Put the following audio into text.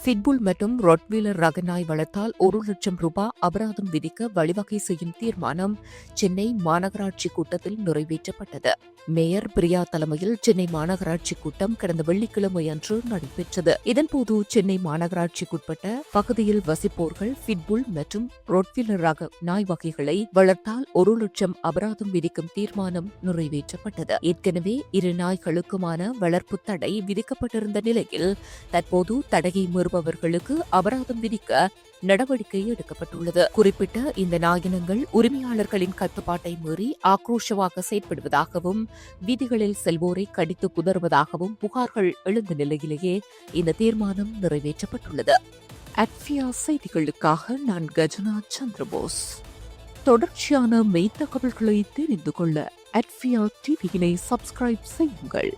Pit bull மற்றும் ரொட்வீலர் ரக நாய் வளர்த்தால் 1 லட்சம் ரூபாய் அபராதம் விதிக்க வழிவகை செய்யும் தீர்மானம் சென்னை மாநகராட்சி கூட்டத்தில் நிறைவேற்றப்பட்டது. மேயர் பிரியா தலைமையில் சென்னை மாநகராட்சி கூட்டம் கடந்த வெள்ளிக்கிழமை அன்று நடைபெற்றது. இதன்போது சென்னை மாநகராட்சிக்குட்பட்ட பகுதியில் வசிப்போர்கள் பிட்புல் மற்றும் ரொட்வீலர் ரக நாய் வகைகளை வளர்த்தால் 1 லட்சம் அபராதம் விதிக்கும் தீர்மானம் நிறைவேற்றப்பட்டது. ஏற்கனவே இரு நாய்களுக்குமான வளர்ப்பு தடை விதிக்கப்பட்டிருந்த நிலையில் தற்போது தடையை மீறுபவர்களுக்கு அபராதம் விதிக்க நடவடிக்கை எடுக்கப்பட்டுள்ளது. குறிப்பிட்ட இந்த நாயினங்கள் உரிமையாளர்களின் கட்டுப்பாட்டை மீறி ஆக்ரோஷமாக செயற்படுவதாகவும் வீதிகளில் செல்வோரை கடித்து குதறுவதாகவும் புகார்கள் எழுந்த நிலையிலேயே இந்த தீர்மானம் நிறைவேற்றப்பட்டுள்ளது. அட்வியா செய்திகளுக்காக நான் கஜனா சந்திரபோஸ். தொடர்ச்சியான மெய்த்தகவல்களை தெரிந்து கொள்ள அட்வியா டிவியினை சப்ஸ்கிரைப் செய்யுங்கள்.